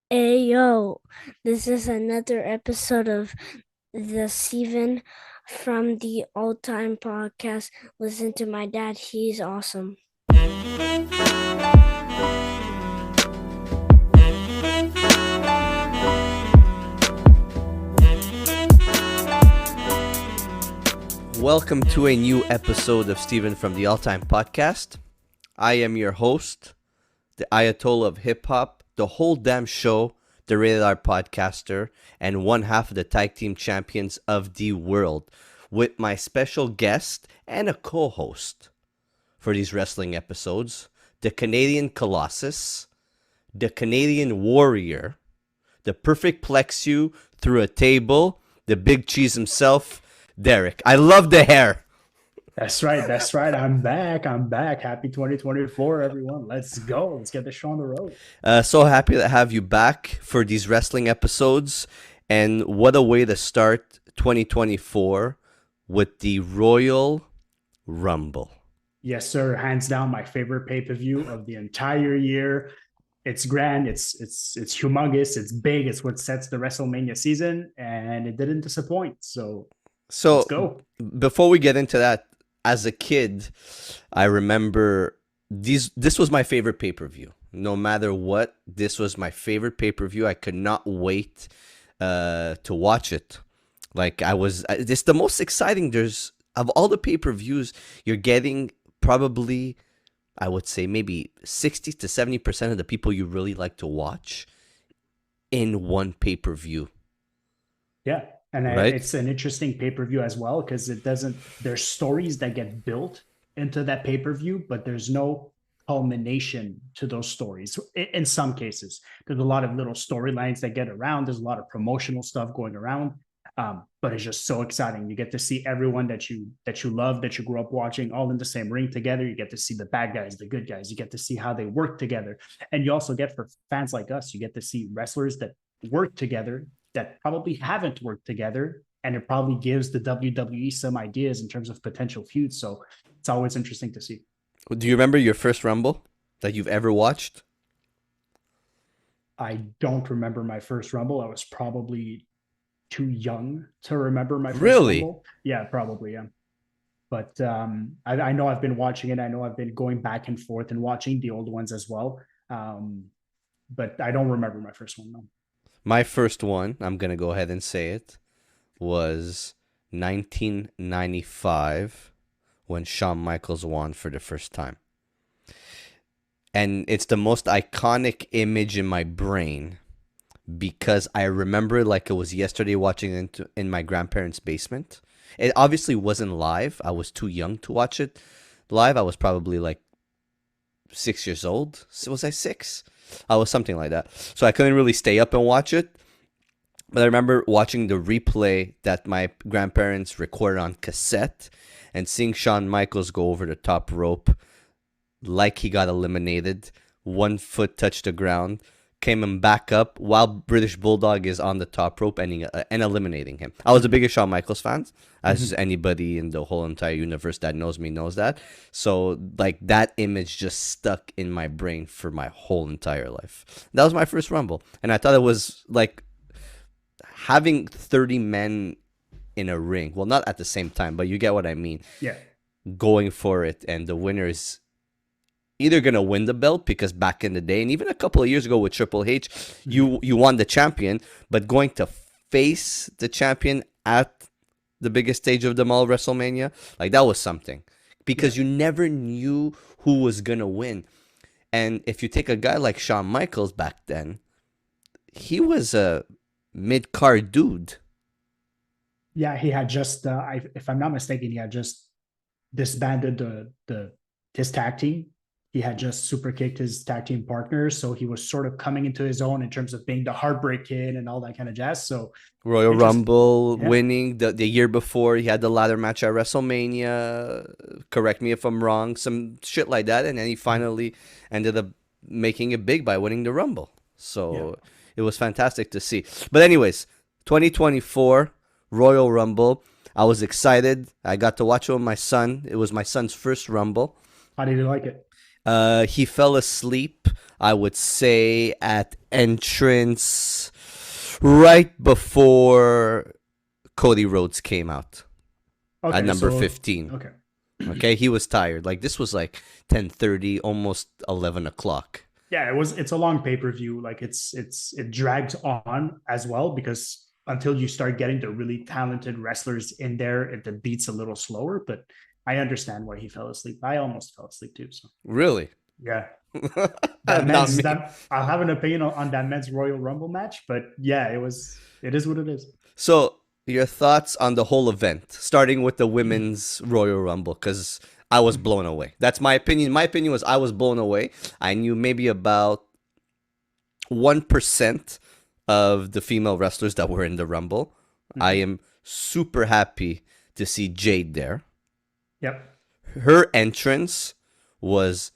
Hey yo, this is another episode of the Steven from the Old Time Podcast. Listen to my dad, he's awesome. Welcome to a new episode of Steven from the All Time Podcast. I am your host, the Ayatollah of Hip Hop, the whole damn show, the Rated R podcaster, and one half of the tag team champions of the world, with my special guest and a co-host for these wrestling episodes, the Canadian Colossus, the Canadian Warrior, the perfect plex you through a table, the big cheese himself, Derek. I love the hair. That's right. That's right. I'm back. I'm back. Happy 2024, everyone. Let's go. Let's get this show on the road. So happy to have you back for these wrestling episodes. And what a way to start 2024 with the Royal Rumble. Yes, sir. Hands down, my favorite pay-per-view of the entire year. It's grand. It's humongous. It's big. It's what sets the WrestleMania season, and it didn't disappoint. So let's So go. before we get into that, as a kid, I remember this was my favorite pay-per-view. No matter what, this was my favorite pay-per-view. I could not wait to watch it. It's the most exciting. There's of all the pay-per-views, you're getting probably, I would say, maybe 60 to 70% of the people you really like to watch in one pay-per-view. Yeah. And Right? it's an interesting pay-per-view as well because there's stories that get built into that pay-per-view, but there's no culmination to those stories. In some cases, there's a lot of little storylines that get around. There's a lot of promotional stuff going around. But it's just so exciting. You get to see everyone that you love, that you grew up watching, all in the same ring together. You get to see the bad guys, the good guys. You get to see how they work together. And you also get, for fans like us, you get to see wrestlers that work together that probably haven't worked together, and it probably gives the WWE some ideas in terms of potential feuds. So it's always interesting to see. Do you remember your first Rumble that you've ever watched? I don't remember my first Rumble. I was probably too young to remember my first Really? Rumble. Yeah, probably. Yeah. But I know I've been watching it. I know I've been going back and forth and watching the old ones as well. But I don't remember my first one, though. My first one, I'm going to go ahead and say it, was 1995 when Shawn Michaels won for the first time. And it's the most iconic image in my brain because I remember it like it was yesterday watching it in my grandparents' basement. It obviously wasn't live. I was too young to watch it live. I was probably like 6 years old. Was I six? I was something like that. So I couldn't really stay up and watch it. But I remember watching the replay that my grandparents recorded on cassette and seeing Shawn Michaels go over the top rope like he got eliminated. One foot touched the ground, came him back up while British Bulldog is on the top rope and eliminating him. I was the biggest Shawn Michaels fan, as anybody in the whole entire universe that knows me knows that. So like that image just stuck in my brain for my whole entire life. That was my first Rumble, and I thought it was like having 30 men in a ring. Well, not at the same time, but you get what I mean. Yeah. Going for it, and the winner is either gonna win the belt because back in the day, and even a couple of years ago with Triple H, you won the champion, but going to face the champion at the biggest stage of them all, WrestleMania, like that was something because Yeah. you never knew who was gonna win. And if you take a guy like Shawn Michaels back then, he was a mid-card dude. Yeah, he had just, if I'm not mistaken, he had just disbanded his tag team. He had just super kicked his tag team partners, so he was sort of coming into his own in terms of being the Heartbreak Kid and all that kind of jazz. So Royal interesting. Rumble Yeah, winning the year before. He had the ladder match at WrestleMania. Correct me if I'm wrong. Some shit like that. And then he finally ended up making it big by winning the Rumble. yeah. So it was fantastic to see. But anyways, 2024 Royal Rumble. I was excited. I got to watch it with my son. It was my son's first Rumble. How did you like it? He fell asleep, I would say, at entrance right before Cody Rhodes came out at Okay, number so 15. okay. Okay, he was tired. Like this was like 10:30, almost 11 o'clock. Yeah, it's a long pay-per-view. Like it drags on as well because until you start getting the really talented wrestlers in there, the beat's a little slower, but I understand why he fell asleep. I almost fell asleep too. So Really? yeah. Not me. I'll have an opinion on that men's Royal Rumble match, but yeah, it is what it is. So, your thoughts on the whole event, starting with the women's Royal Rumble, because I was blown away. That's my opinion. My opinion was I was blown away. I knew maybe about 1% of the female wrestlers that were in the Rumble. I am super happy to see Jade there. Yep. Her entrance was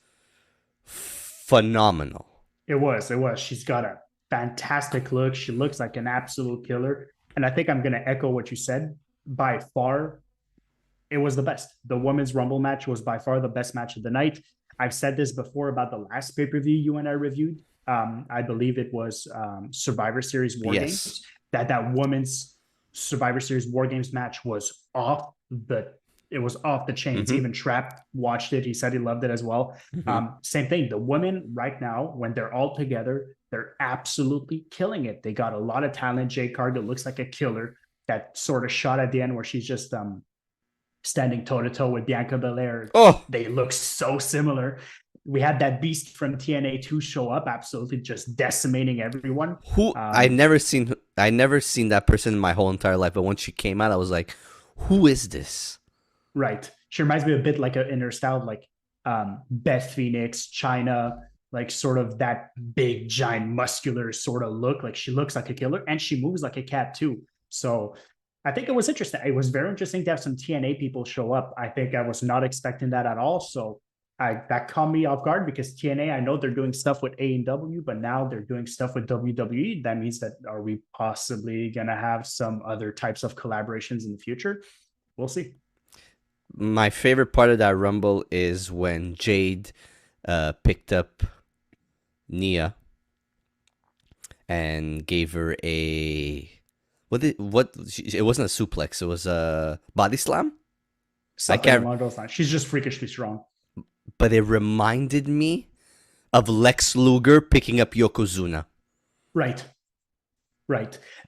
phenomenal. It was. It was. She's got a fantastic look. She looks like an absolute killer. And I think I'm going to echo what you said. By far, it was the best. The women's Rumble match was by far the best match of the night. I've said this before about the last pay per view you and I reviewed. I believe it was Survivor Series War Games. That women's Survivor Series War Games match was off the chains. Mm-hmm. Even Trap watched it. He said he loved it as well. Mm-hmm. Same thing. The women right now, when they're all together, they're absolutely killing it. They got a lot of talent. Jade Cargill looks like a killer. That sort of shot at the end where she's just standing toe to toe with Bianca Belair. Oh, they look so similar. We had that beast from TNA 2 show up, absolutely just decimating everyone. Who I never seen that person in my whole entire life, but when she came out, I was like, "Who is this?" Right. She reminds me a bit like in her style, like Beth Phoenix, China, like sort of that big, giant, muscular sort of look. Like she looks like a killer, and she moves like a cat too. So I think it was interesting. It was very interesting to have some TNA people show up. I think I was not expecting that at all. So that caught me off guard because TNA, I know they're doing stuff with AEW, but now they're doing stuff with WWE. That means that are we possibly going to have some other types of collaborations in the future? We'll see. My favorite part of that Rumble is when Jade picked up Nia and gave her a it wasn't a suplex, it was a body slam. Something along those lines. She's just freakishly strong. But it reminded me of Lex Luger picking up Yokozuna. Right.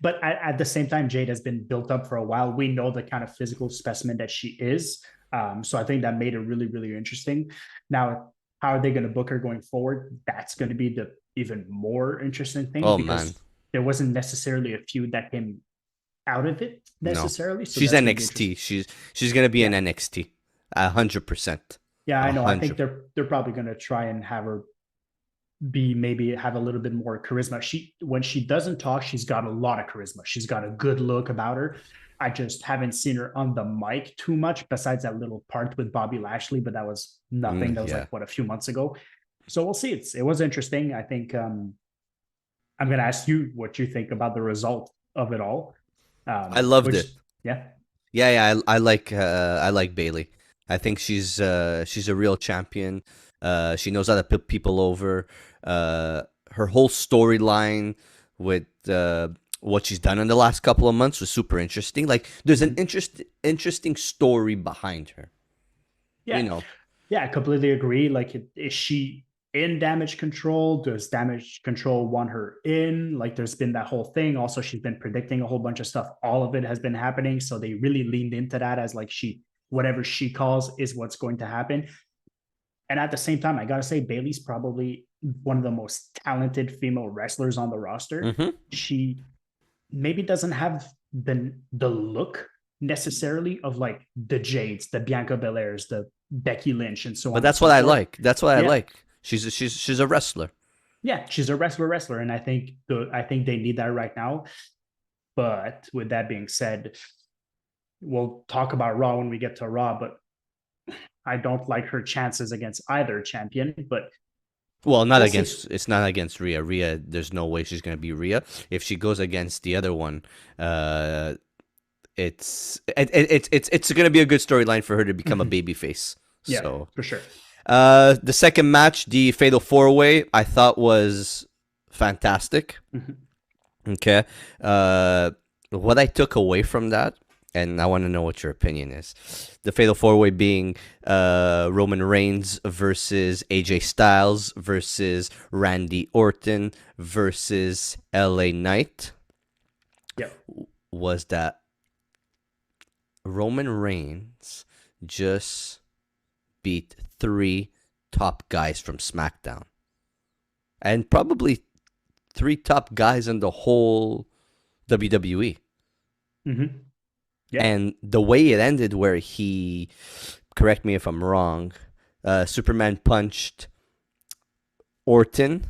But at the same time, Jade has been built up for a while. We know the kind of physical specimen that she is. So I think that made it really, really interesting. Now, how are they going to book her going forward? That's going to be the even more interesting thing. Oh, because man. there wasn't necessarily a feud that came out of it necessarily. No. So she's NXT. She's going to be in NXT. 100%. Yeah, I know. 100. I think they're probably going to try and have her maybe have a little bit more charisma. When she doesn't talk, she's got a lot of charisma. She's got a good look about her. I just haven't seen her on the mic too much besides that little part with Bobby Lashley, but that was nothing. That was a few months ago. So we'll see. It was interesting. I think I'm going to ask you what you think about the result of it all. I loved it. Yeah. I like Bayley. I think she's a real champion. She knows how to put people over. Her whole storyline with what she's done in the last couple of months was super interesting. Like, there's an interesting story behind her. Yeah, I completely agree. Like, is she in Damage Control? Does Damage Control want her in? Like, there's been that whole thing. Also, she's been predicting a whole bunch of stuff. All of it has been happening. So they really leaned into that as like whatever she calls is what's going to happen. And at the same time, I got to say, Bayley's probably one of the most talented female wrestlers on the roster. Mm-hmm. She maybe doesn't have the look necessarily of like the Jades, the Bianca Belairs, the Becky Lynch, and so on. But that's what I like. That's what I like. She's a wrestler. Yeah, she's a wrestler, and I think they need that right now. But with that being said, we'll talk about Raw when we get to Raw, but I don't like her chances against either champion, but it's not against Rhea. Rhea, there's no way she's going to be Rhea. If she goes against the other one, it's going to be a good storyline for her to become a babyface. Yeah, so for sure. The second match, the Fatal 4-Way, I thought was fantastic. Mhm. Okay. What I took away from that, and I want to know what your opinion is. The Fatal 4-Way being Roman Reigns versus AJ Styles versus Randy Orton versus LA Knight, Yep. was that Roman Reigns just beat three top guys from SmackDown. And probably three top guys in the whole WWE. Mm-hmm. Yeah. And the way it ended, where he, correct me if I'm wrong, Superman punched Orton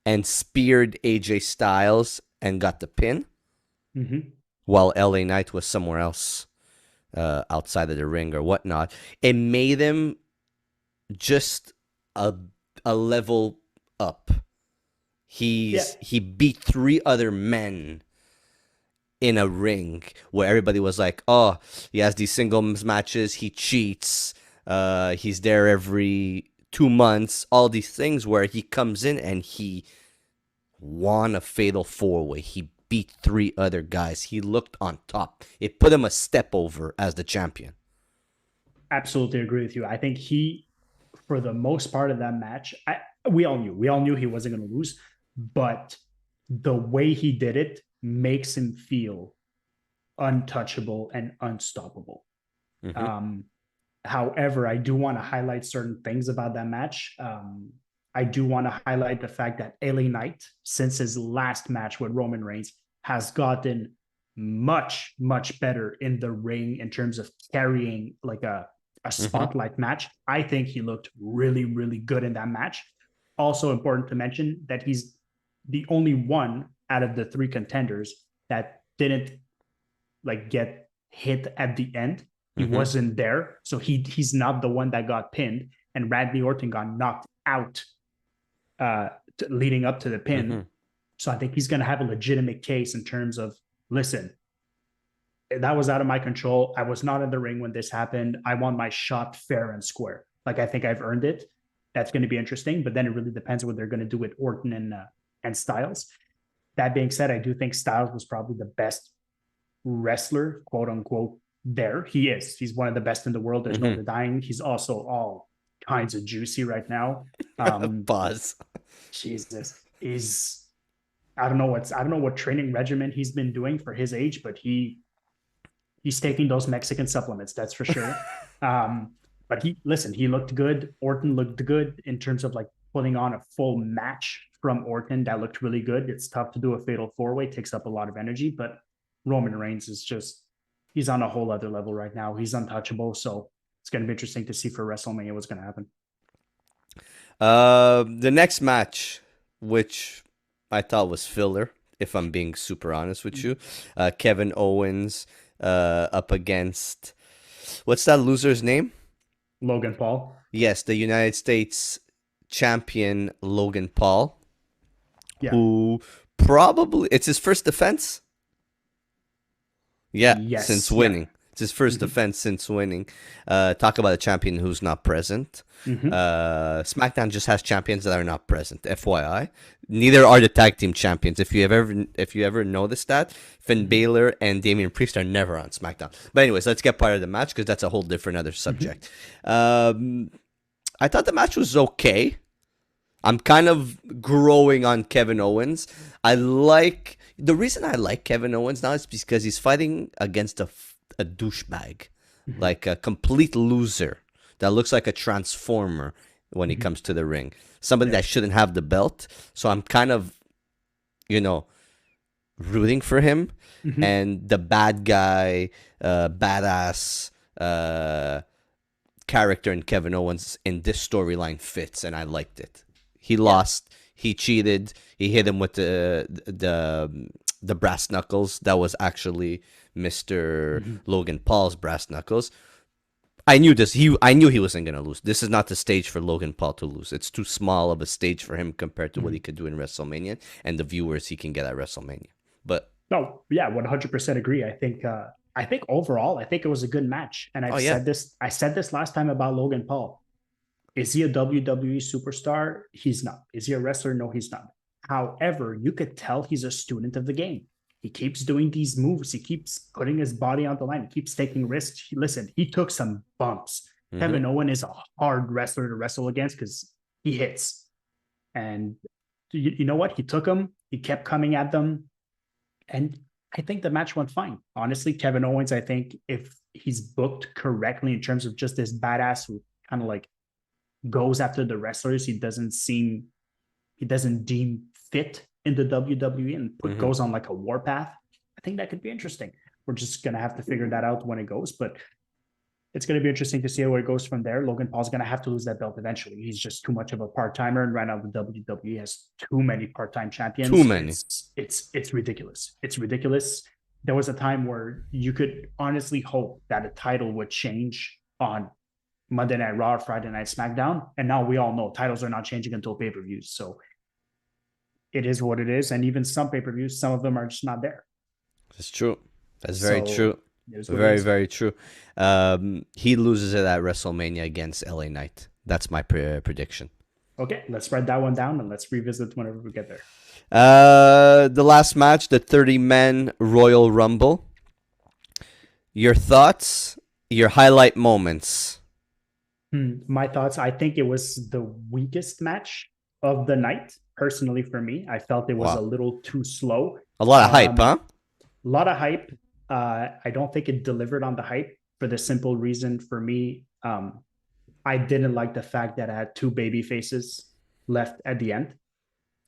and speared AJ Styles and got the pin, Mm-hmm. while LA Knight was somewhere else outside of the ring or whatnot. It made him just a level up. Yeah. He beat three other men in a ring where everybody was like, "Oh, he has these singles matches. He cheats. He's there every 2 months. All these things where he comes in and he won a fatal 4-Way. He beat three other guys. He looked on top. It put him a step over as the champion." Absolutely agree with you. I think he, for the most part of that match, we all knew he wasn't going to lose, but the way he did it makes him feel untouchable and unstoppable. Mm-hmm. However, I do want to highlight certain things about that match. I do want to highlight the fact that LA Knight, since his last match with Roman Reigns, has gotten much, much better in the ring in terms of carrying like a Mm-hmm. spotlight match. I think he looked really, really good in that match. Also important to mention that he's the only one out of the three contenders that didn't like get hit at the end. He Mm-hmm. wasn't there, so he's not the one that got pinned. And Randy Orton got knocked out leading up to the Mm-hmm. pin. So I think he's going to have a legitimate case in terms of, listen, that was out of my control. I was not in the ring when this happened. I want my shot fair and square. Like I think I've earned it. That's going to be interesting. But then it really depends what they're going to do with Orton and Styles. That being said, I do think Styles was probably the best wrestler, quote unquote, there. He is. He's one of the best in the world. There's no Mm-hmm. denying. He's also all kinds of juicy right now. Pause. Jesus. Is I don't know what training regimen he's been doing for his age, but he's taking those Mexican supplements, that's for sure. But he looked good. Orton looked good in terms of like putting on a full match from Orton. That looked really good. It's tough to do a fatal 4-Way, takes up a lot of energy, but Roman Reigns is just, he's on a whole other level right now. He's untouchable. So it's going to be interesting to see for WrestleMania what's going to happen. The next match, which I thought was filler, if I'm being super honest with you, Kevin Owens up against, what's that loser's name? Logan Paul. Yes, the United States champion Logan Paul, Yeah. who probably, it's his first defense. Yeah, Yes. since Yeah. winning. It's his 1st Mhm. defense since winning. Talk about a champion who's not present. Mhm. SmackDown just has champions that are not present. FYI, neither are the tag team champions. If you ever noticed that, Finn Balor and Damian Priest are never on SmackDown. But anyways, let's get part of the match because that's a whole different other subject. I thought the match was okay. I'm kind of growing on Kevin Owens. The reason I like Kevin Owens now is because he's fighting against a douchebag, like a complete loser that looks like a transformer when he comes to the ring. Somebody that shouldn't have the belt. So I'm kind of, rooting for him. Mhm. And the bad guy, badass character in Kevin Owens in this storyline fits, and I liked it. He lost. He cheated. He hit him with the brass knuckles. That was actually Mr. Logan Paul's brass knuckles. I knew this. I knew he wasn't gonna lose. This is not the stage for Logan Paul to lose. It's too small of a stage for him compared to what he could do in WrestleMania and the viewers he can get at WrestleMania. But No, yeah, 100% agree. I think overall, I think it was a good match. And oh yeah, I said this last time about Logan Paul. Is he a WWE superstar? He's not. Is he a wrestler? No, he's not. However, you could tell he's a student of the game. He keeps doing these moves. He keeps putting his body on the line. He keeps taking risks. Listen, he took some bumps. Kevin Owen is a hard wrestler to wrestle against because he hits. And you know what? He took them. He kept coming at them. And I think the match went fine. Honestly, Kevin Owens, I think if he's booked correctly in terms of just this badass who kind of like goes after the wrestlers he doesn't deem fit in the WWE and goes on like a warpath, I think that could be interesting. We're just going to have to figure that out when it goes, but it's going to be interesting to see where it goes from there. Logan Paul's going to have to lose that belt eventually. He's just too much of a part-timer, and right now the WWE has too many part-time champions. Too many. It's ridiculous. It's ridiculous. There was a time where you could honestly hope that a title would change on Monday Night Raw or Friday Night SmackDown, and now we all know titles are not changing until pay-per-views. So it is what it is, and even some pay-per-views, some of them are just not there. That's true. That's very true. Very, very true. He loses it at WrestleMania against LA Knight. That's my prediction. Okay, let's write that one down and let's revisit whenever we get there. The last match, the 30-man Royal Rumble. Your thoughts, your highlight moments. My thoughts, I think it was the weakest match of the night, personally for me. I felt it was a little too slow. A lot of hype, huh? A lot of hype. I don't think it delivered on the hype for the simple reason for me. I didn't like the fact that I had two baby faces left at the end.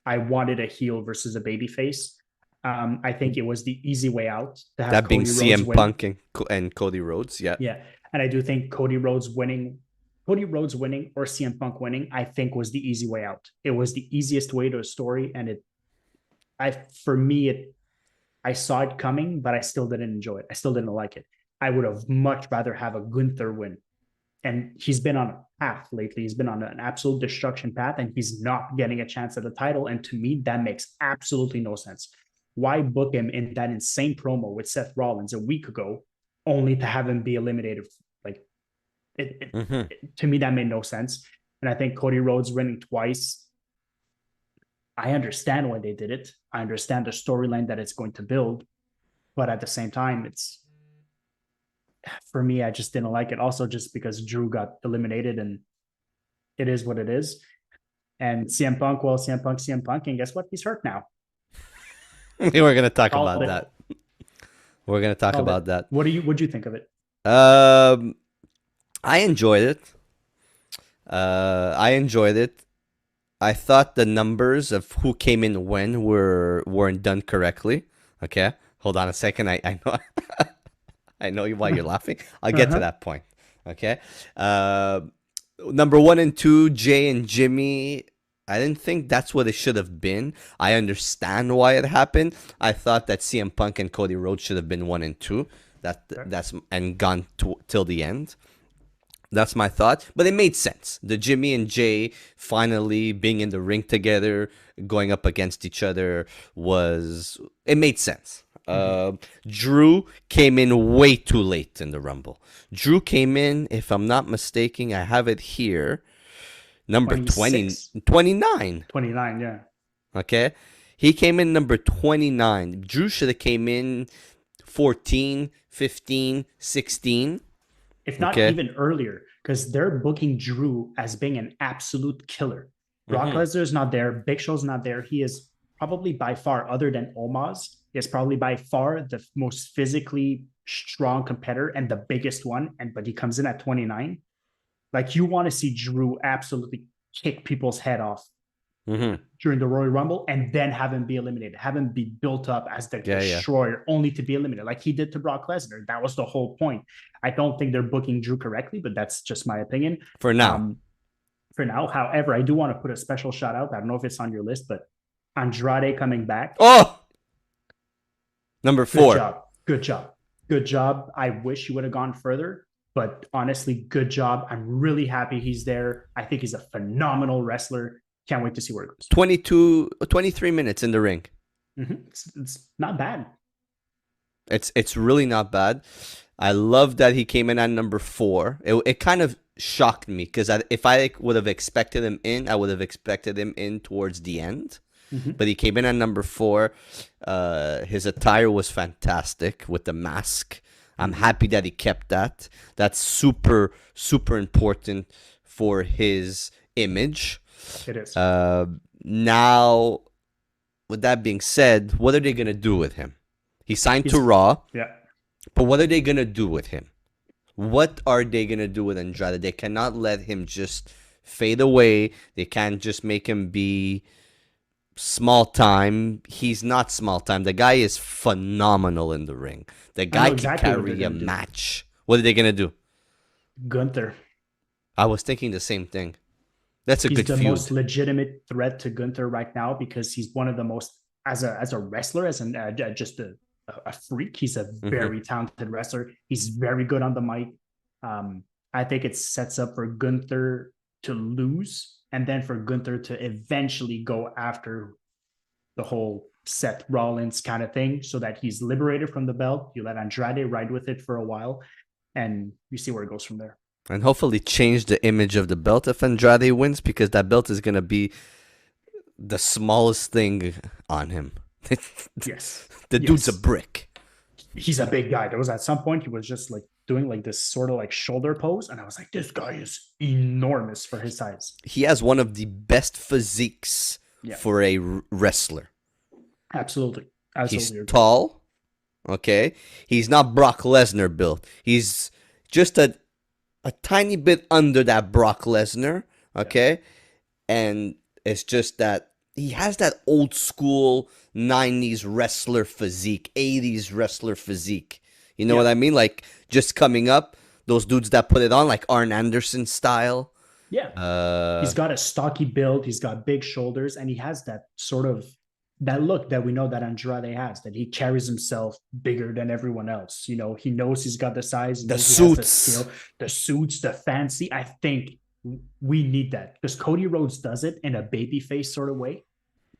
I wanted a heel versus a baby face. I think it was the easy way out to have that Cody being CM Punk and Cody Rhodes. Yeah. And I do think Cody Rhodes winning or CM Punk winning, I think was the easy way out. It was the easiest way to a story. And I saw it coming, but I still didn't enjoy it. I still didn't like it. I would have much rather have a Gunther win. And he's been on a path lately. He's been on an absolute destruction path, and he's not getting a chance at the title. And to me, that makes absolutely no sense. Why book him in that insane promo with Seth Rollins a week ago, only to have him be eliminated? Like, to me, that made no sense. And I think Cody Rhodes winning twice, I understand why they did it. I understand the storyline that it's going to build, but at the same time, for me, I just didn't like it. Also, just because Drew got eliminated, and it is what it is. And CM Punk, and guess what? He's hurt now. We're gonna talk about that. We're gonna talk about that. What'd you think of it? I enjoyed it. I thought the numbers of who came in when weren't done correctly. Okay, hold on a second. I know I know why you're laughing. I'll get to that point. Okay. Number 1 and 2, Jay and Jimmy. I didn't think that's what it should have been. I understand why it happened. I thought that CM Punk and Cody Rhodes should have been 1 and 2. That's and gone till the end. That's my thought. But it made sense. The Jimmy and Jay finally being in the ring together, going up against each other, it made sense. Drew came in way too late in the Rumble. Drew came in, if I'm not mistaken, I have it here, number 29. 29, yeah. Okay. He came in number 29. Drew should have came in 14, 15, 16. If not even earlier, because they're booking Drew as being an absolute killer. Brock Lesnar's not there. Big Show's not there. He is probably by far, other than Omos, he is probably by far the most physically strong competitor and the biggest one. But he comes in at 29. Like, you want to see Drew absolutely kick people's head off during the Royal Rumble, and then have him be eliminated, have him be built up as the destroyer, only to be eliminated, like he did to Brock Lesnar. That was the whole point. I don't think they're booking Drew correctly, but that's just my opinion. For now. However, I do want to put a special shout out. I don't know if it's on your list, but Andrade coming back. Oh! Number 4. Good job. I wish he would have gone further, but honestly, good job. I'm really happy he's there. I think he's a phenomenal wrestler. Can't wait to see where it goes. 23 minutes in the ring. It's not bad. It's really not bad. I love that he came in at number 4. It kind of shocked me because if I would have expected him in, I would have expected him in towards the end. But he came in at number 4. His attire was fantastic with the mask. I'm happy that he kept that. That's super, super important for his image. It is. Now, with that being said, what are they going to do with him? He signed to Raw, Yeah. but what are they going to do with him? What are they going to do with Andrade? They cannot let him just fade away. They can't just make him be small time. He's not small time. The guy is phenomenal in the ring. The guy exactly can what they're carry a gonna do. match. What are they going to do? Gunther. I was thinking the same thing. That's a He's good the feud. most legitimate threat to Gunther right now because he's one of the most, as a wrestler, as an just a freak. He's a very talented wrestler. He's very good on the mic. I think it sets up for Gunther to lose, and then for Gunther to eventually go after the whole Seth Rollins kind of thing, so that he's liberated from the belt. You let Andrade ride with it for a while, and you see where it goes from there. And hopefully change the image of the belt if Andrade wins, because that belt is going to be the smallest thing on him. Yes. The dude's a brick. He's a big guy. There was at some point he was just like doing like this sort of like shoulder pose, and I was like, this guy is enormous for his size. He has one of the best physiques for a wrestler. Absolutely. He's tall. Okay. He's not Brock Lesnar built. He's just a tiny bit under that Brock Lesnar. Okay. And it's just that he has that old school 90s wrestler physique, 80s wrestler physique. You know what I mean? Like just coming up, those dudes that put it on, like Arn Anderson style. Yeah. He's got a stocky build. He's got big shoulders, and he has that sort of that look that we know that Andrade has, that he carries himself bigger than everyone else. You know, he knows he's got the size, the suits, the skill, the suits, the fancy. I think we need that because Cody Rhodes does it in a babyface sort of way,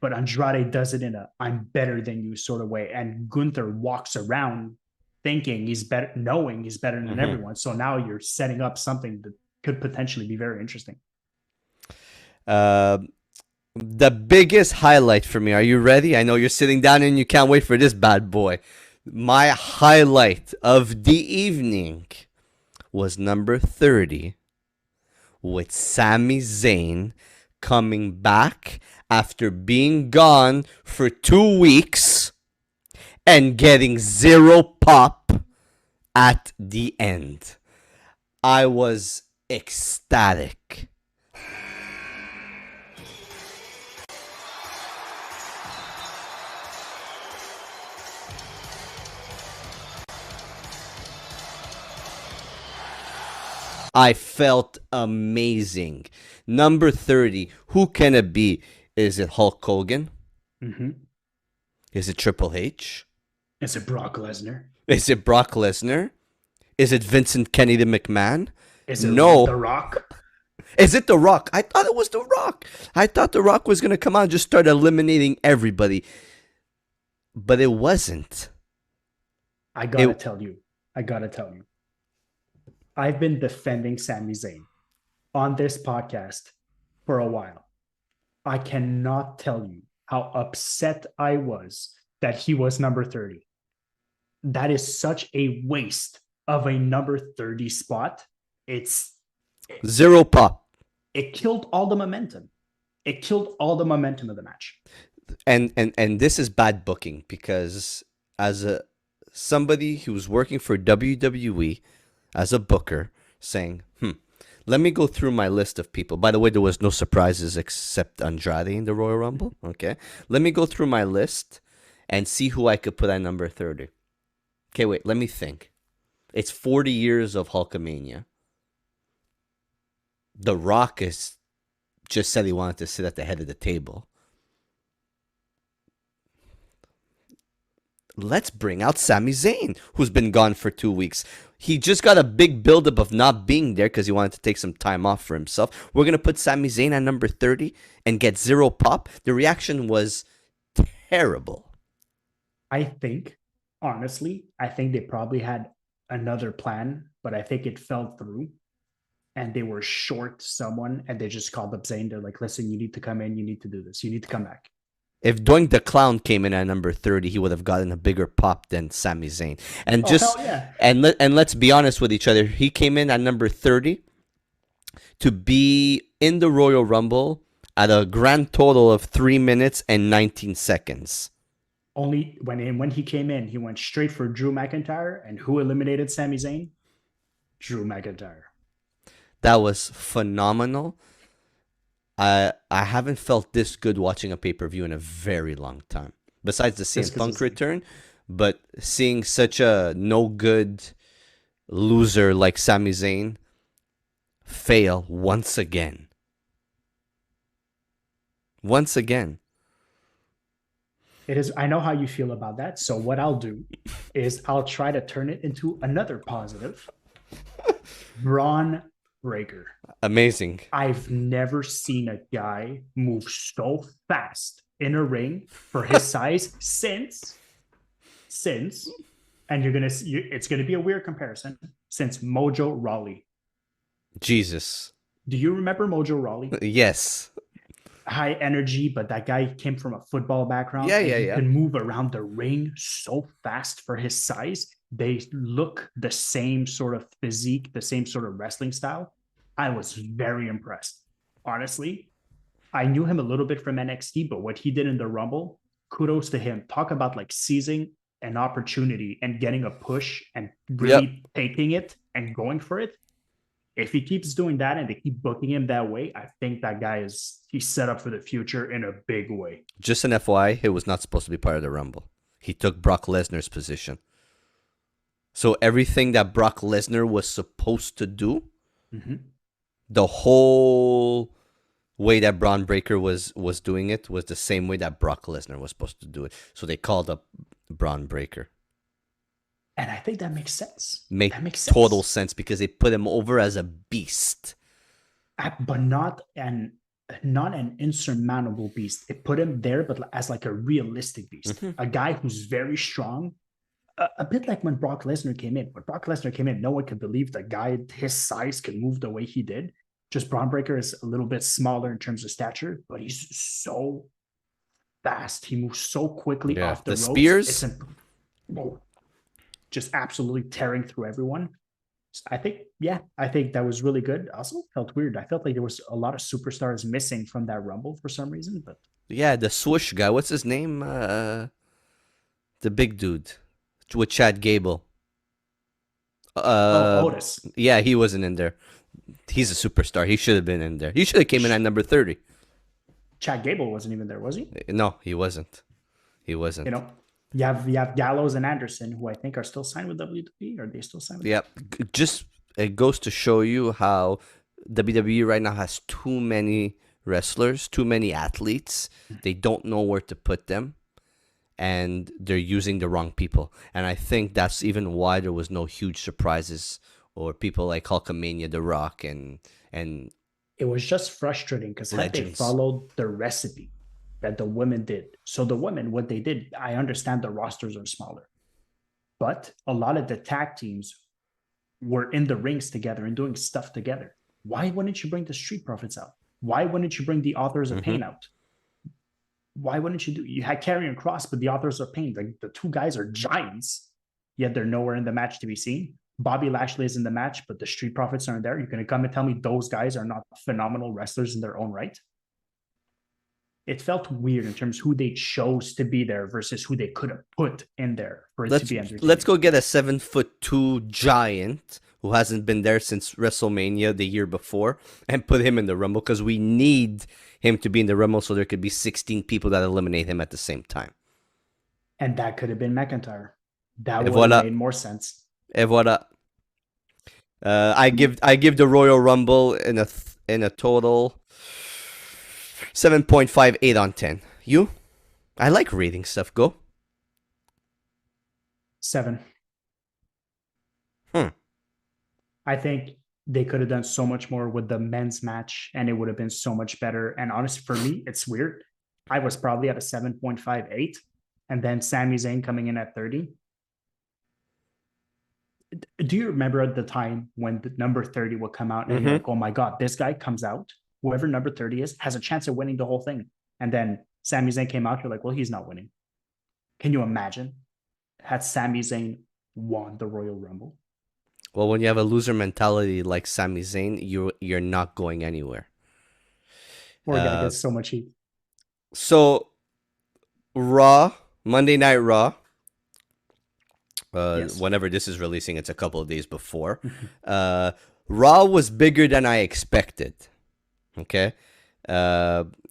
but Andrade does it in a I'm better than you sort of way. And Gunther walks around thinking he's better, knowing he's better than everyone. So now you're setting up something that could potentially be very interesting. The biggest highlight for me, are you ready? I know you're sitting down and you can't wait for this bad boy. My highlight of the evening was number 30 with Sami Zayn coming back after being gone for 2 weeks and getting 0 pop at the end. I was ecstatic. I felt amazing. Number 30, who can it be? Is it Hulk Hogan? Is it Triple H? Is it Brock Lesnar? Is it Brock Lesnar? Is it Vincent Kennedy McMahon? Is it The Rock? Is it The Rock? I thought it was The Rock. I thought The Rock was going to come out and just start eliminating everybody. But it wasn't. I gotta tell you. I've been defending Sami Zayn on this podcast for a while. I cannot tell you how upset I was that he was number 30. That is such a waste of a number 30 spot. It's 0 pop. It killed all the momentum. It killed all the momentum of the match. And this is bad booking because as somebody who's working for WWE as a booker saying, let me go through my list of people. By the way, there was no surprises except Andrade in the Royal Rumble. Okay. Let me go through my list and see who I could put at number 30. Okay, wait, let me think. It's 40 years of Hulkamania. The Rock is just said he wanted to sit at the head of the table. Let's bring out Sami Zayn, who's been gone for 2 weeks. He just got a big buildup of not being there because he wanted to take some time off for himself. We're going to put Sami Zayn at number 30 and get 0 pop. The reaction was terrible. Honestly, I think they probably had another plan, but I think it fell through. and they were short someone, and they just called up Zayn. They're like, listen, you need to come in. You need to do this. You need to come back. If Doink the Clown came in at number 30, he would have gotten a bigger pop than Sami Zayn. And Hell yeah. let's be honest with each other. He came in at number 30 to be in the Royal Rumble at a grand total of 3 minutes and 19 seconds. Only when he came in, he went straight for Drew McIntyre, and who eliminated Sami Zayn? Drew McIntyre. That was phenomenal. I haven't felt this good watching a pay-per-view in a very long time. Besides the CM Punk return, but seeing such a no good loser like Sami Zayn fail once again. Once again. It is. I know how you feel about that. So what I'll do is I'll try to turn it into another positive. Braun Breaker. Amazing. I've never seen a guy move so fast in a ring for his size since, and it's gonna be a weird comparison, since Mojo Rawley. Jesus. Do you remember Mojo Rawley? Yes. High energy, but that guy came from a football background. Yeah. He can move around the ring so fast for his size. They look the same sort of physique, the same sort of wrestling style. I was very impressed. Honestly, I knew him a little bit from NXT, but what he did in the Rumble, kudos to him. Talk about like seizing an opportunity and getting a push and really taking it and going for it. If he keeps doing that and they keep booking him that way, I think that guy he's set up for the future in a big way. Just an FYI, he was not supposed to be part of the Rumble. He took Brock Lesnar's position. So everything that Brock Lesnar was supposed to do, the whole way that Braun Breaker was doing it was the same way that Brock Lesnar was supposed to do it. So they called up Braun Breaker. And I think that makes sense. That makes sense. Total sense because they put him over as a beast. But not an insurmountable beast. It put him there, but as like a realistic beast. A guy who's very strong. A bit like when Brock Lesnar came in. When Brock Lesnar came in, no one could believe the guy his size could move the way he did. Just Braun Breaker is a little bit smaller in terms of stature, but he's so fast. He moves so quickly off the ropes. Spears. Just absolutely tearing through everyone. I think that was really good. Also felt weird. I felt like there was a lot of superstars missing from that Rumble for some reason. But yeah, the swoosh guy. What's his name? The big dude with Chad Gable. Otis. Yeah, he wasn't in there. He's a superstar. He should have been in there. He should have came in at number 30. Chad Gable wasn't even there, was he? No, he wasn't. He wasn't. You know. You have Gallows and Anderson, who I think are still signed with WWE. Are they still signed with WWE? Just it goes to show you how WWE right now has too many wrestlers, too many athletes. They don't know where to put them, and they're using the wrong people. And I think that's even why there was no huge surprises or people like Hulkamania, The Rock, and it was just frustrating because they followed the recipe that the women did. So the women, what they did, I understand the rosters are smaller, but a lot of the tag teams were in the rings together and doing stuff together. Why wouldn't you bring the Street Profits out? Why wouldn't you bring the Authors of Pain out? Why wouldn't you had Karrion Kross, but the Authors of Pain, the two guys are giants, yet they're nowhere in the match to be seen. Bobby Lashley is in the match, but the Street Profits aren't there. You're going to come and tell me those guys are not phenomenal wrestlers in their own right? It felt weird in terms of who they chose to be there versus who they could have put in there for it to be entertaining. Let's go get a 7'2" giant who hasn't been there since WrestleMania the year before and put him in the Rumble because we need him to be in the Rumble so there could be 16 people that eliminate him at the same time. And that could have been McIntyre. That would have made more sense. Et voilà. I give the Royal Rumble in a total 7.58 on 10. You? I like reading stuff. Go. 7. I think they could have done so much more with the men's match, and it would have been so much better. And honestly, for me, it's weird. I was probably at a 7.58, and then Sami Zayn coming in at 30. Do you remember at the time when the number 30 would come out and you're Mm-hmm. like, oh my God, this guy comes out, whoever number 30 is, has a chance of winning the whole thing. And then Sami Zayn came out, you're like, well, he's not winning. Can you imagine had Sami Zayn won the Royal Rumble? Well, when you have a loser mentality like Sami Zayn, you're not going anywhere. Poor guy gets so much heat. So Raw, Monday Night Raw. Yes. Whenever this is releasing, it's a couple of days before. Raw was bigger than I expected. Okay.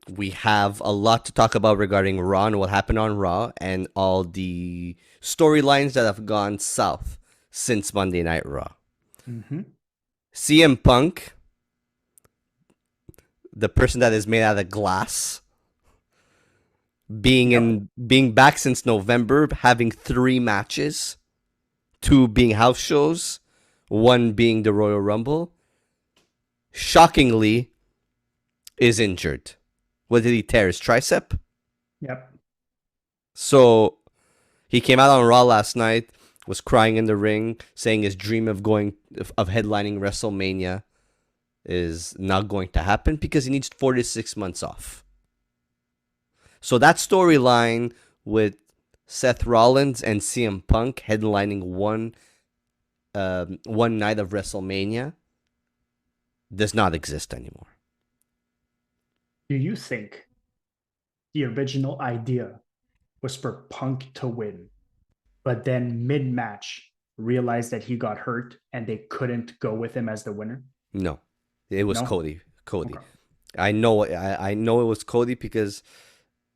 We have a lot to talk about regarding Raw and what happened on Raw and all the storylines that have gone south since Monday Night Raw. CM Punk, the person that is made out of glass, being back since November, having 3 matches, 2 being house shows, 1 being the Royal Rumble, shockingly is injured. What did he tear? His tricep? Yep. So he came out on Raw last night, was crying in the ring, saying his dream of headlining WrestleMania is not going to happen because he needs 4 to 6 months off. So that storyline with Seth Rollins and CM Punk headlining one night of WrestleMania does not exist anymore. Do you think the original idea was for Punk to win, but then mid-match realized that he got hurt and they couldn't go with him as the winner? No, it was No? Cody. Okay. I know it was Cody because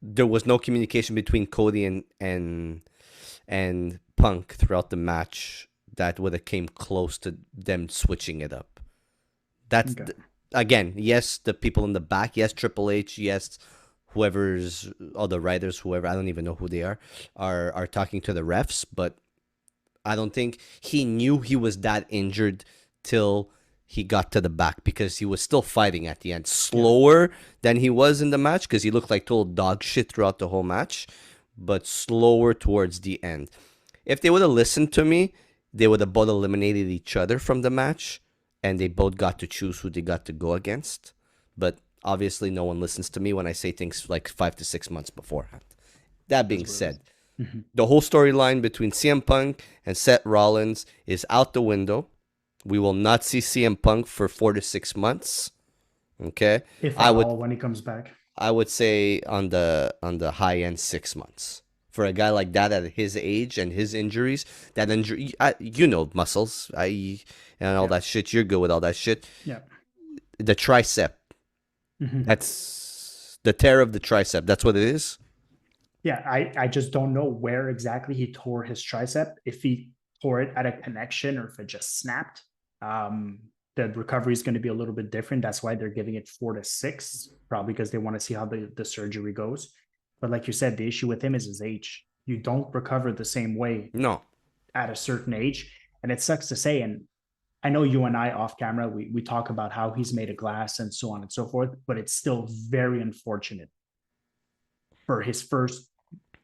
there was no communication between Cody and Punk throughout the match that would have came close to them switching it up. That's Okay. Again, yes, the people in the back, yes, Triple H, yes, whoever's all the writers, whoever, I don't even know who they are talking to the refs, but I don't think he knew he was that injured till he got to the back because he was still fighting at the end. Slower than he was in the match because he looked like total dog shit throughout the whole match, but slower towards the end. If they would have listened to me, they would have both eliminated each other from the match and they both got to choose who they got to go against. But obviously, no one listens to me when I say things like 5 to 6 months beforehand. That being said, the whole storyline between CM Punk and Seth Rollins is out the window. We will not see CM Punk for 4 to 6 months. Okay, If at all, when he comes back. I would say on the high end 6 months for a guy like that at his age and his injuries. That injury, muscles, and all that shit. You're good with all that shit. Yeah. The tricep. That's the tear of the tricep. That's what it is. Yeah, I just don't know where exactly he tore his tricep. If he tore it at a connection or if it just snapped. The recovery is going to be a little bit different. That's why they're giving it 4 to 6, probably because they want to see how the surgery goes. But like you said, the issue with him is his age. You don't recover the same way No. at a certain age. And it sucks to say. And I know you and I off camera, we talk about how he's made of glass and so on and so forth, but it's still very unfortunate for his first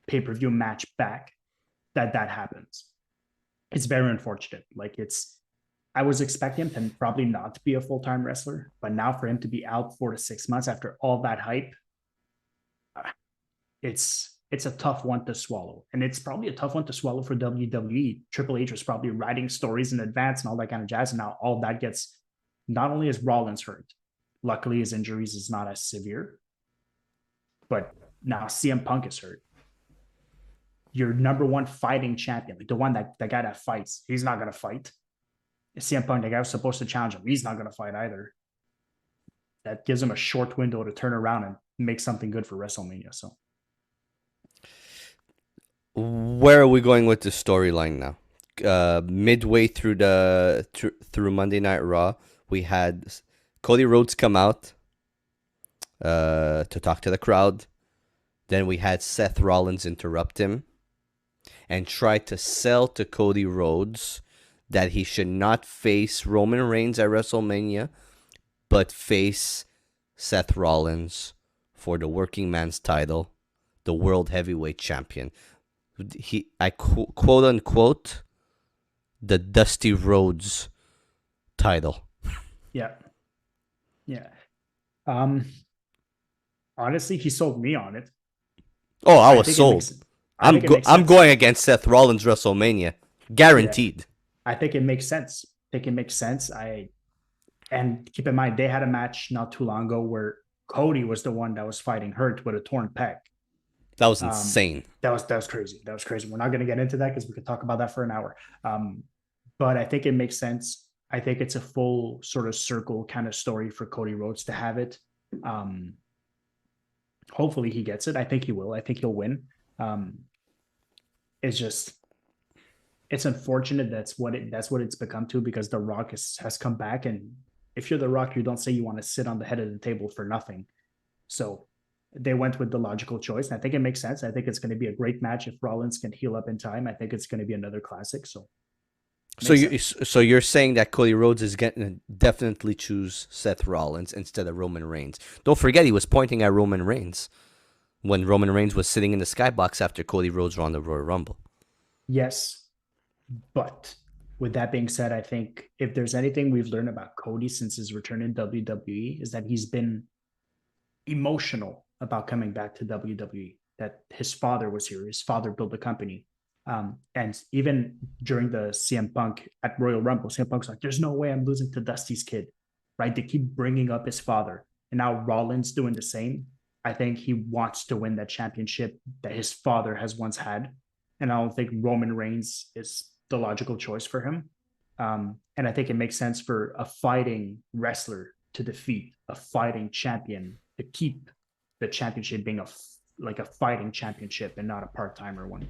pay-per-view match back that happens. It's very unfortunate. I was expecting him to probably not be a full-time wrestler, but now for him to be out 4 to 6 months after all that hype, it's a tough one to swallow. And it's probably a tough one to swallow for WWE. Triple H was probably writing stories in advance and all that kind of jazz. And now all that gets, not only is Rollins hurt, luckily his injuries is not as severe, but now CM Punk is hurt. Your number one fighting champion, like the guy that fights, he's not going to fight. CM Punk, the guy was supposed to challenge him, he's not going to fight either. That gives him a short window to turn around and make something good for WrestleMania. So, where are we going with the storyline now? Midway through through Monday Night Raw, we had Cody Rhodes come out to talk to the crowd. Then we had Seth Rollins interrupt him and try to sell to Cody Rhodes that he should not face Roman Reigns at WrestleMania, but face Seth Rollins for the working man's title, the World Heavyweight Champion. I quote unquote the Dusty Rhodes title. Yeah. Yeah. Honestly, he sold me on it. Oh, I I was think it sold. makes I think it makes I'm sense. going against Seth Rollins WrestleMania, guaranteed. I think it makes sense. I think it makes sense. And keep in mind they had a match not too long ago where Cody was the one that was fighting Hurt with a torn pec. That was Um, insane. that was crazy. That was crazy. We're not going to get into that because we could talk about that for an hour. But I think it makes sense. I think it's a full sort of circle kind of story for Cody Rhodes to have it. Hopefully he gets it. I think he will. I think he'll win. It's just it's unfortunate that's what it's become to because The Rock has come back, and if you're The Rock, you don't say you want to sit on the head of the table for nothing. So they went with the logical choice, and I think it makes sense. I think it's going to be a great match if Rollins can heal up in time. I think it's going to be another classic. So you're saying that Cody Rhodes is going to definitely choose Seth Rollins instead of Roman Reigns. Don't forget he was pointing at Roman Reigns when Roman Reigns was sitting in the skybox after Cody Rhodes won the Royal Rumble. Yes, but with that being said, I think if there's anything we've learned about Cody since his return in WWE is that he's been emotional about coming back to WWE. That his father was here. His father built the company. And even during the CM Punk at Royal Rumble, CM Punk's like, there's no way I'm losing to Dusty's kid, right? They keep bringing up his father. And now Rollins doing the same. I think he wants to win that championship that his father has once had. And I don't think Roman Reigns is the logical choice for him. And I think it makes sense for a fighting wrestler to defeat a fighting champion to keep the championship being like a fighting championship and not a part-timer one.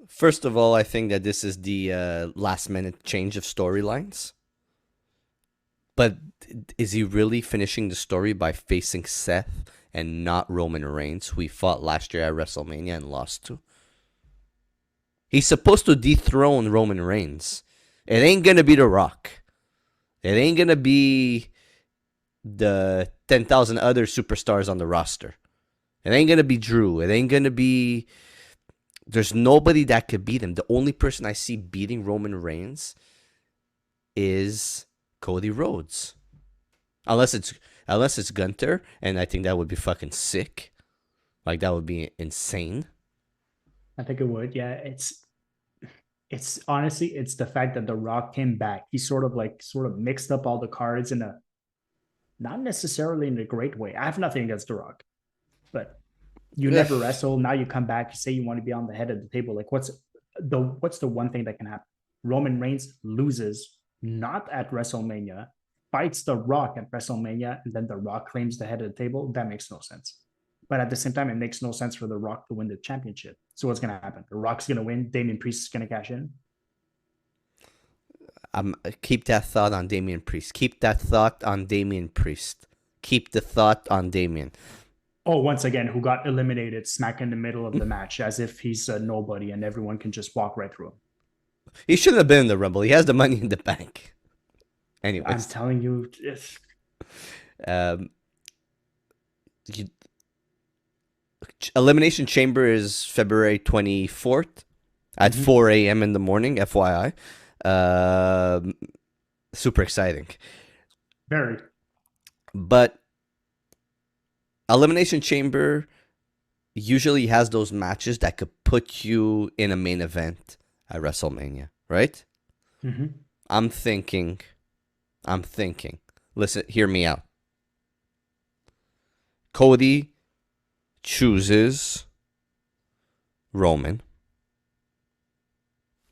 First of all, I think that this is the last-minute change of storylines. But is he really finishing the story by facing Seth and not Roman Reigns, who he fought last year at WrestleMania and lost to? He's supposed to dethrone Roman Reigns. It ain't going to be The Rock. It ain't going to be the 10,000 other superstars on the roster. It ain't going to be Drew. It ain't going to be... There's nobody that could beat him. The only person I see beating Roman Reigns is Cody Rhodes. Unless it's Gunther, and I think that would be fucking sick. Like, that would be insane. I think it would. Yeah, it's honestly, it's the fact that The Rock came back. He sort of mixed up all the cards in a not necessarily in a great way. I have nothing against The Rock, but you never wrestle. Now you come back. You say you want to be on the head of the table. Like, what's the one thing that can happen? Roman Reigns loses not at WrestleMania, fights The Rock at WrestleMania, and then The Rock claims the head of the table. That makes no sense. But at the same time, it makes no sense for The Rock to win the championship. So what's going to happen? The Rock's going to win. Damian Priest is going to cash in. Keep that thought on Damian Priest. Keep that thought on Damian Priest. Keep the thought on Damian. Oh, once again, who got eliminated smack in the middle of the match as if he's a nobody and everyone can just walk right through him. He shouldn't have been in the Rumble. He has the money in the bank. Anyways. I'm telling you. Elimination Chamber is February 24th at 4 a.m. in the morning, FYI. Super exciting. Very. But Elimination Chamber usually has those matches that could put you in a main event at WrestleMania, right? Mm-hmm. I'm thinking. Listen, hear me out. Cody chooses Roman.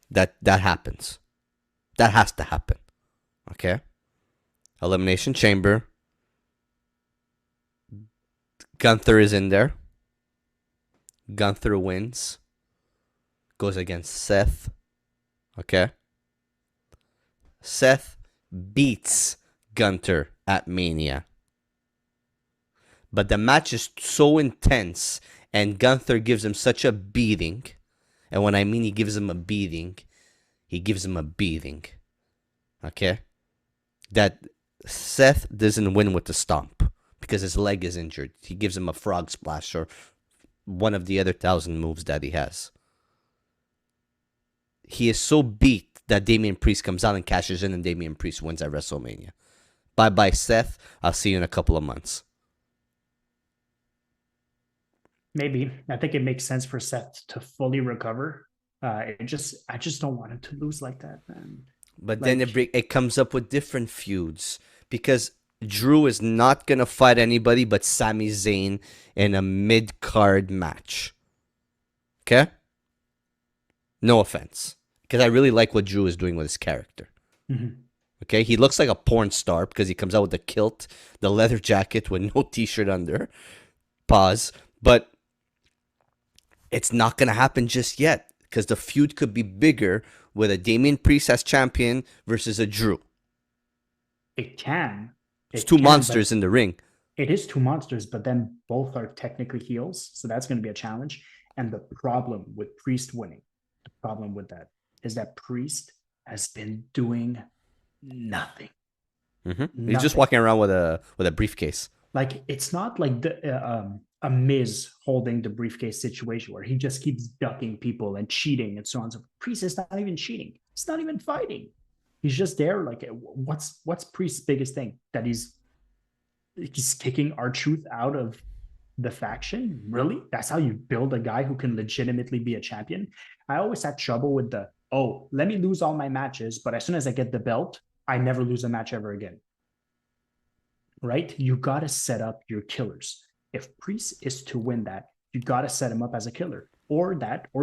That happens. That has to happen. Okay? Elimination Chamber. Gunther is in there. Gunther wins. Goes against Seth. Okay? Seth beats Gunther at Mania. But the match is so intense and Gunther gives him such a beating. And when I mean he gives him a beating, he gives him a beating. Okay? That Seth doesn't win with the stomp because his leg is injured. He gives him a frog splash or one of the other 1,000 moves that he has. He is so beat that Damian Priest comes out and cashes in and Damian Priest wins at WrestleMania. Bye-bye, Seth. I'll see you in a couple of months. Maybe. I think it makes sense for Seth to fully recover. I just don't want him to lose like that, man. But Like, then it comes up with different feuds because Drew is not going to fight anybody but Sami Zayn in a mid-card match. Okay? No offense. Because I really like what Drew is doing with his character. mhm. Okay? He looks like a porn star because he comes out with the kilt, the leather jacket with no t-shirt under. Pause. But it's not going to happen just yet because the feud could be bigger with a Damian Priest as champion versus a Drew. It can. It's It two can, monsters but in the ring. it is two monsters, but then both are technically heels. So that's going to be a challenge. And the problem with Priest winning, the problem with that is that Priest has been doing nothing. He's just Nothing. walking around with a briefcase. Like, it's not like a Miz holding the briefcase situation where he just keeps ducking people and cheating and so on. So Priest is not even cheating. He's not even fighting. He's just there. Like, what's Priest's biggest thing? That he's kicking R-Truth out of the faction? Really? That's how you build a guy who can legitimately be a champion? I always had trouble with let me lose all my matches, but as soon as I get the belt, I never lose a match ever again. Right? You got to set up your killers. If Priest is to win that, you got to set him up as a killer, or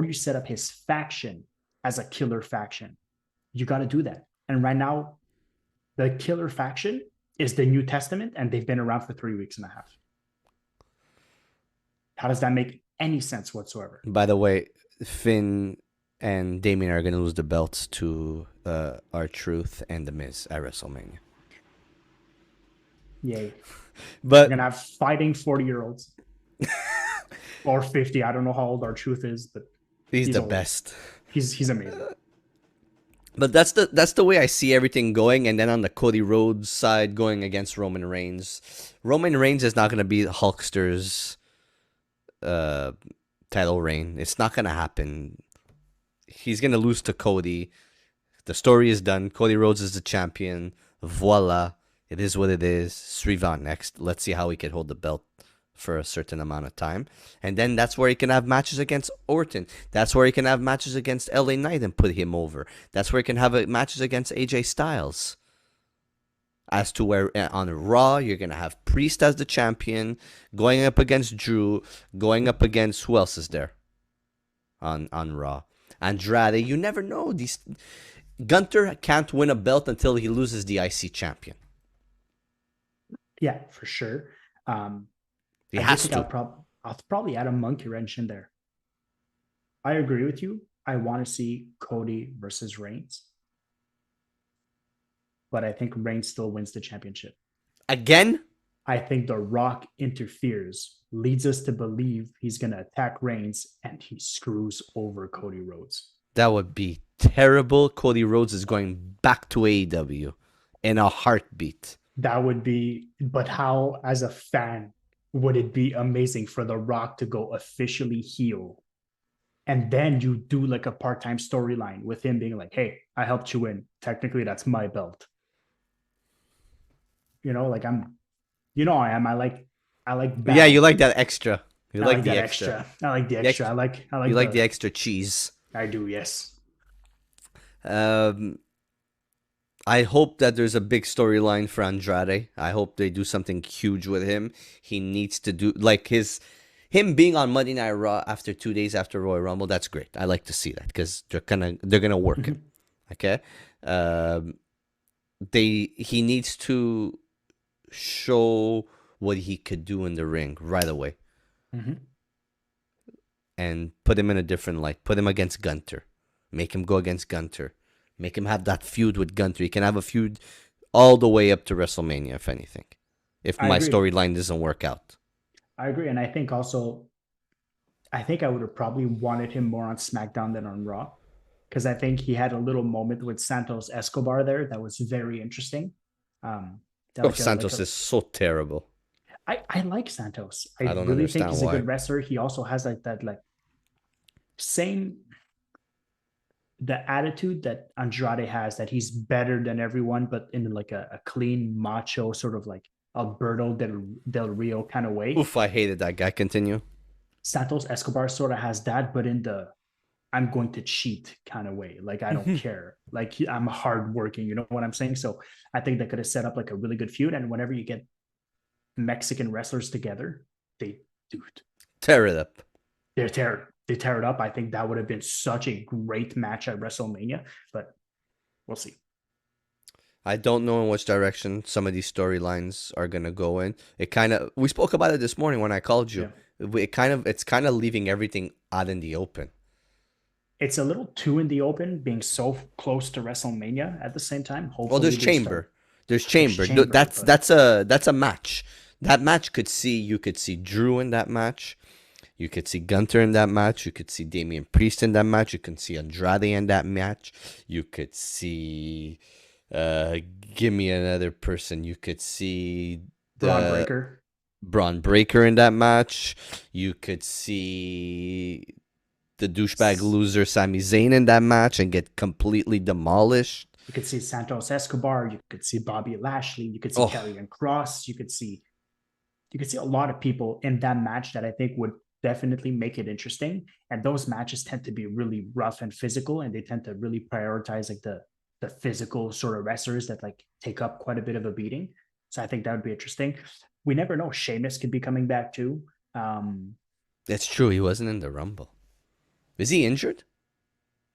you set up his faction as a killer faction. You got to do that. And right now, the killer faction is the New Testament, and they've been around for 3 weeks and a half. How does that make any sense whatsoever? By the way, Finn and Damien are going to lose the belts to R-Truth and The Miz at WrestleMania. Yay. But we're going to have fighting 40-year-olds. Or 50. I don't know how old R-Truth is, but he's the old. best. He's amazing. But that's the way I see everything going. And then on the Cody Rhodes side, going against Roman Reigns. Roman Reigns is not going to be Hulkster's title reign. It's not going to happen. He's going to lose to Cody. The story is done. Cody Rhodes is the champion. Voila. It is what it is. Suivant next. Let's see how he can hold the belt for a certain amount of time. And then that's where he can have matches against Orton. That's where he can have matches against LA Knight and put him over. That's where he can have matches against AJ Styles. As to where on Raw, you're going to have Priest as the champion, going up against Drew, going up against, who else is there on Raw? Andrade. You never know. Gunther can't win a belt until he loses the IC champion. Yeah, for sure. He has to. I'll probably add a monkey wrench in there. I agree with you. I want to see Cody versus Reigns. But I think Reigns still wins the championship. Again? I think The Rock interferes, leads us to believe he's going to attack Reigns, and he screws over Cody Rhodes. That would be terrible. Cody Rhodes is going back to AEW in a heartbeat. That would be, but how, as a fan, would it be amazing for The Rock to go officially heel? And then you do like a part-time storyline with him being like, hey, I helped you win. Technically, that's my belt. You know, like I am. I like battle. Yeah, you like that extra. You like the extra. I like the extra. I like you like the extra cheese. I do, yes. I hope that there's a big storyline for Andrade. I hope they do something huge with him. He needs to do like him being on Monday Night Raw after 2 days after Royal Rumble. That's great. I like to see that because they're gonna work him. Okay, he needs to show what he could do in the ring right away, and put him in a different light. Put him against Gunther. Make him go against Gunther. Make him have that feud with Gunther. He can have a feud all the way up to WrestleMania, if anything. If my storyline doesn't work out. I agree. And I think also, I would have probably wanted him more on SmackDown than on Raw. Because I think he had a little moment with Santos Escobar there that was very interesting. Santos is so terrible. I like Santos. I don't really think he's why. A good wrestler. He also has like that same the attitude that Andrade has, that he's better than everyone, but in like a clean macho sort of like Alberto Del Rio kind of way. Oof, I hated that guy. Continue. Santos Escobar sort of has that, but in the I'm going to cheat kind of way. Like I don't care. Like I'm hardworking. You know what I'm saying? So I think they could have set up like a really good feud. And whenever you get Mexican wrestlers together, they dude, Tear it up. they tear it up. I think that would have been such a great match at WrestleMania, but we'll see. I don't know in which direction some of these storylines are gonna go in. It kind of we spoke about it this morning when I called you. Yeah. It's kind of leaving everything out in the open. It's a little too in the open, being so close to WrestleMania at the same time. Well, Hopefully there's they start. Chamber. There's Chamber. Chamber, That's but that's a match. That match you could see Drew in that match. You could see Gunter in that match. You could see Damian Priest in that match. You could see Andrade in that match. You could see give me another person. You could see Braun Breaker. Braun Breaker in that match. You could see the douchebag loser Sami Zayn in that match and get completely demolished. You could see Santos Escobar. You could see Bobby Lashley. You could see Karrion Kross. You could see a lot of people in that match that I think would definitely make it interesting. And those matches tend to be really rough and physical, and they tend to really prioritize like the physical sort of wrestlers that like take up quite a bit of a beating. So I think that would be interesting. We never know. Sheamus could be coming back too. That's true. He wasn't in the Rumble. Is he injured?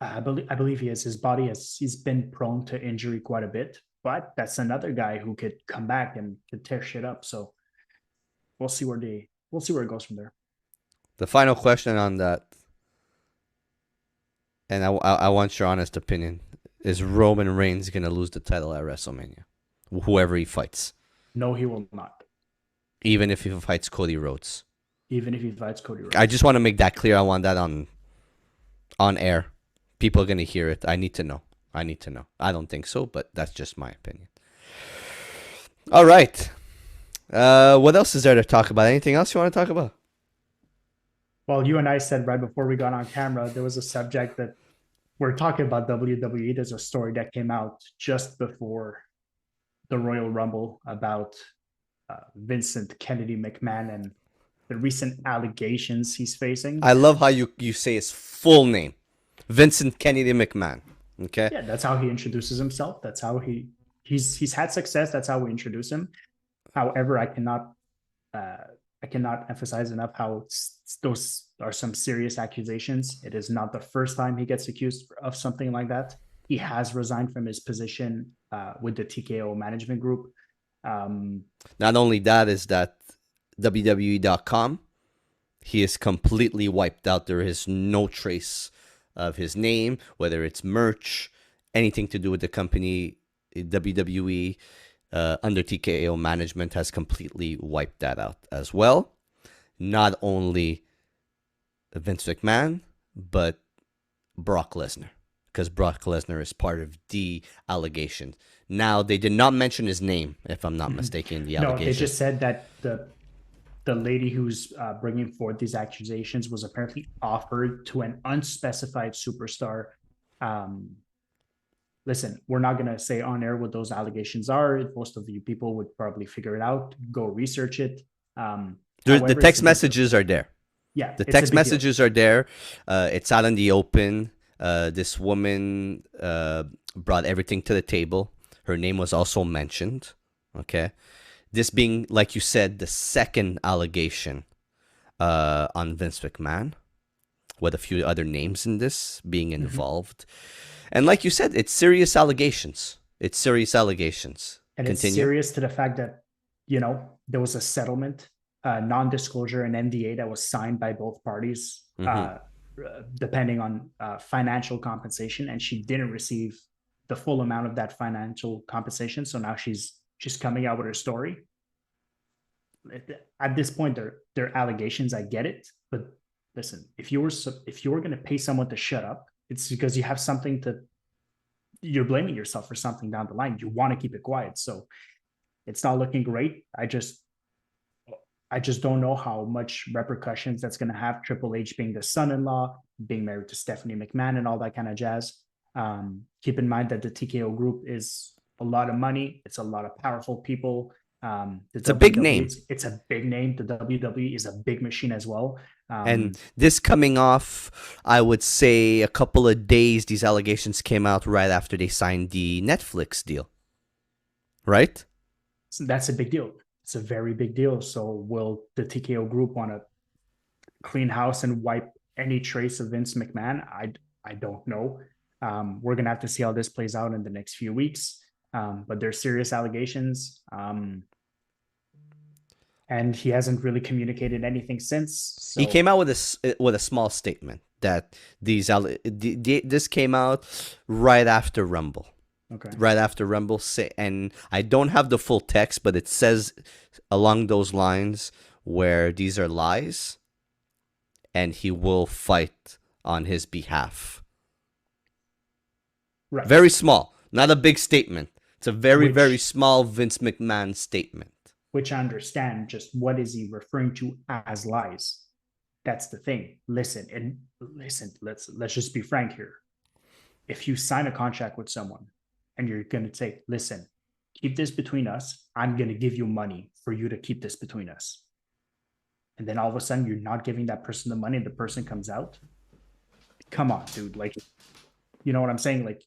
I believe he is. His body he's been prone to injury quite a bit, but that's another guy who could come back and could tear shit up. So we'll see where it goes from there. The final question on that, and I want your honest opinion: is Roman Reigns gonna lose the title at WrestleMania? Whoever he fights. No, he will not. Even if he fights Cody Rhodes. Even if he fights Cody Rhodes. I just want to make that clear. I want that on air. People are gonna hear it. I need to know. I don't think so, but that's just my opinion. All right. What else is there to talk about? Anything else you want to talk about? Well, you and I said right before we got on camera, there was a subject that we're talking about WWE. There's a story that came out just before the Royal Rumble about Vincent Kennedy McMahon and the recent allegations he's facing. I love how you say his full name, Vincent Kennedy McMahon. Okay. Yeah, that's how he introduces himself. That's how he's had success. That's how we introduce him. However, I cannot emphasize enough how those are some serious accusations. It is not the first time he gets accused of something like that. He has resigned from his position with the TKO management group. Not only that, is that WWE.com, he is completely wiped out. There is no trace of his name, whether it's merch, anything to do with the company. WWE under TKO management has completely wiped that out as well. Not only Vince McMahon, but Brock Lesnar, because Brock Lesnar is part of the allegation. Now, they did not mention his name, if I'm not mistaken, the allegation. No, they just said that the lady who's bringing forth these accusations was apparently offered to an unspecified superstar. Listen, we're not going to say on air what those allegations are. Most of you people would probably figure it out. Go research it. The text messages are there. Yeah. The text messages are there. It's out in the open. This woman brought everything to the table. Her name was also mentioned. Okay. This being, like you said, the second allegation on Vince McMahon, with a few other names in this being involved. And like you said, it's serious allegations. And Continue. It's serious to the fact that, there was a settlement, non-disclosure, and NDA that was signed by both parties, depending on financial compensation. And she didn't receive the full amount of that financial compensation. So now she's coming out with her story. At this point, they're allegations. I get it. But listen, if you were going to pay someone to shut up, it's because you have something you're blaming yourself for something down the line. You want to keep it quiet. So it's not looking great. I just don't know how much repercussions that's going to have. Triple H being the son-in-law, being married to Stephanie McMahon, and all that kind of jazz. Keep in mind that the TKO group is a lot of money. It's a lot of powerful people. The It's a big WWE, name. it's a big name. The WWE is a big machine as well. And this coming off, I would say a couple of days, these allegations came out right after they signed the Netflix deal. Right? So that's a big deal. It's a very big deal. So will the TKO group want to clean house and wipe any trace of Vince McMahon? I don't know. We're gonna have to see how this plays out in the next few weeks. But there's serious allegations, and he hasn't really communicated anything since. So. He came out with a small statement that this came out right after Rumble. Okay. Right after Rumble, and I don't have the full text, but it says along those lines where these are lies, and he will fight on his behalf. Right. Very small, not a big statement. It's a very small Vince McMahon statement. Which I understand. Just what is he referring to as lies? That's the thing. Listen. Let's just be frank here. If you sign a contract with someone and you're going to say, listen, keep this between us, I'm going to give you money for you to keep this between us. And then all of a sudden you're not giving that person the money and the person comes out. Come on, dude. Like, you know what I'm saying? Like,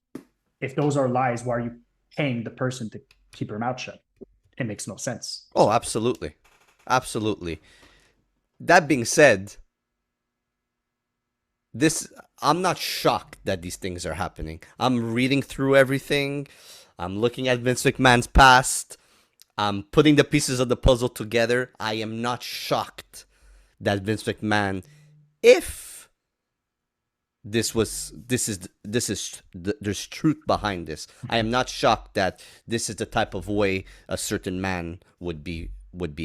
if those are lies, why are you paying the person to keep her mouth shut? It makes no sense. Oh, absolutely. Absolutely. That being said, I'm not shocked that these things are happening. I'm reading through everything. I'm looking at Vince McMahon's past. I'm putting the pieces of the puzzle together. I am not shocked that Vince McMahon, if there's truth behind this, I am not shocked that this is the type of way a certain man would be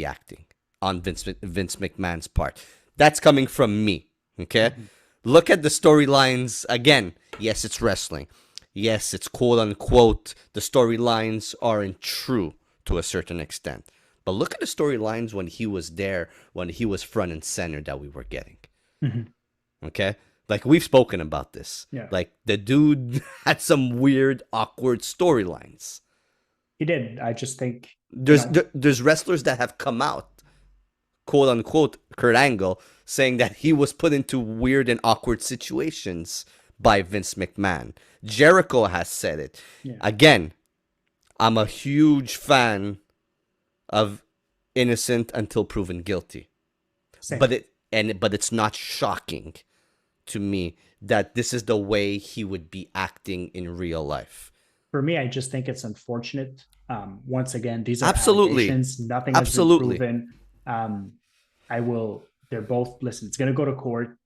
acting on Vince McMahon's part. That's coming from me. Okay. Mm-hmm. Look at the storylines again. Yes, it's wrestling. Yes, it's quote unquote. The storylines aren't true to a certain extent. But look at the storylines when he was there, when he was front and center that we were getting. Mm-hmm. Okay? Like, we've spoken about this. Yeah. Like, the dude had some weird, awkward storylines. He did. I just think... There's wrestlers that have come out, quote unquote, Kurt Angle, saying that he was put into weird and awkward situations by Vince McMahon. Jericho has said it. Yeah. Again, I'm a huge fan of innocent until proven guilty. Same. But it's not shocking to me that this is the way he would be acting in real life. For me, I just think it's unfortunate. Once again, these are absolutely allegations. Nothing has been proven. They're both, listen, it's going to go to court.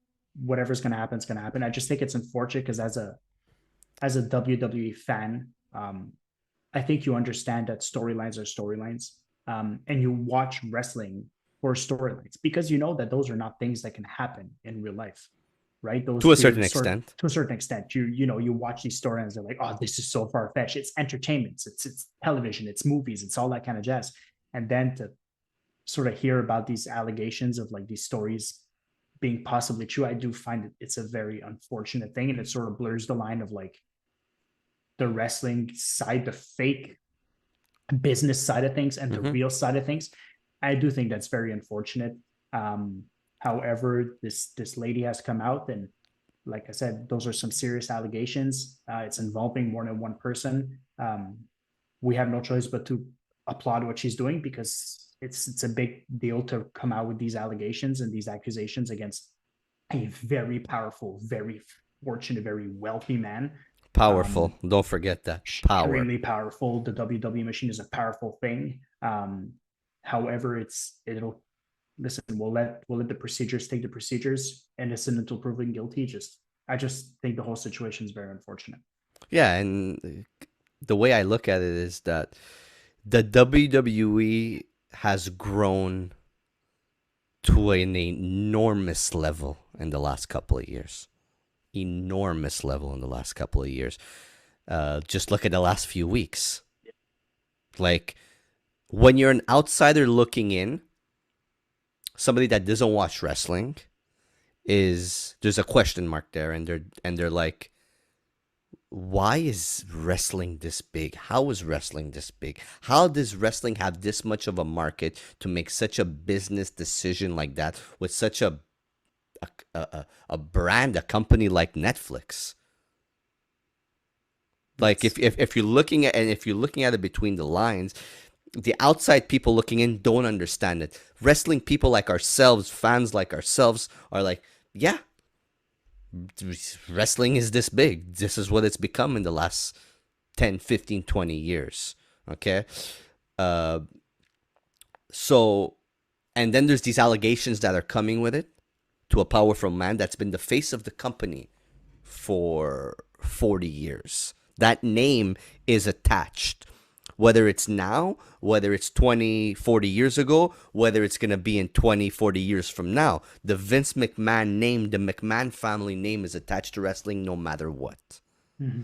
Whatever's going to happen is going to happen. I just think it's unfortunate because as a WWE fan, I think you understand that storylines are storylines, and you watch wrestling for storylines because you know that those are not things that can happen in real life, right? Those to a certain extent. To a certain extent, you watch these storylines. They're like, oh, this is so far fetched. It's entertainment. It's television. It's movies. It's all that kind of jazz. And then to sort of hear about these allegations of like these stories being possibly true, I do find it's a very unfortunate thing, and it sort of blurs the line of like the wrestling side, the fake business side of things, and the real side of things. I do think that's very unfortunate. However, this lady has come out, and like I said, those are some serious allegations. It's involving more than one person. We have no choice but to applaud what she's doing because it's a big deal to come out with these allegations and these accusations against a very powerful, very fortunate, very wealthy man. Powerful. Don't forget that. Extremely powerful. The WWE machine is a powerful thing. However, listen, we'll let the procedures take the procedures, innocent until proven guilty. I just think the whole situation is very unfortunate. Yeah, and the way I look at it is that the WWE has grown to an enormous level in the last couple of years. Enormous level in the last couple of years. Just look at the last few weeks. Like, when you're an outsider looking in, somebody that doesn't watch wrestling, there's a question mark there, and they're like, why is wrestling this big? How is wrestling this big? How does wrestling have this much of a market to make such a business decision like that with such a brand, a company like Netflix? Like if you're looking at, and if you're looking at it between the lines, the outside people looking in don't understand it. Wrestling people like ourselves, fans like ourselves, are like, yeah, wrestling is this big. This is what it's become in the last 10, 15, 20 years. Okay? Uh, so, and then there's these allegations that are coming with it to a powerful man that's been the face of the company for 40 years. That name is attached. Whether it's now, whether it's 20, 40 years ago, whether it's going to be in 20, 40 years from now, the Vince McMahon name, the McMahon family name is attached to wrestling no matter what. Mm-hmm.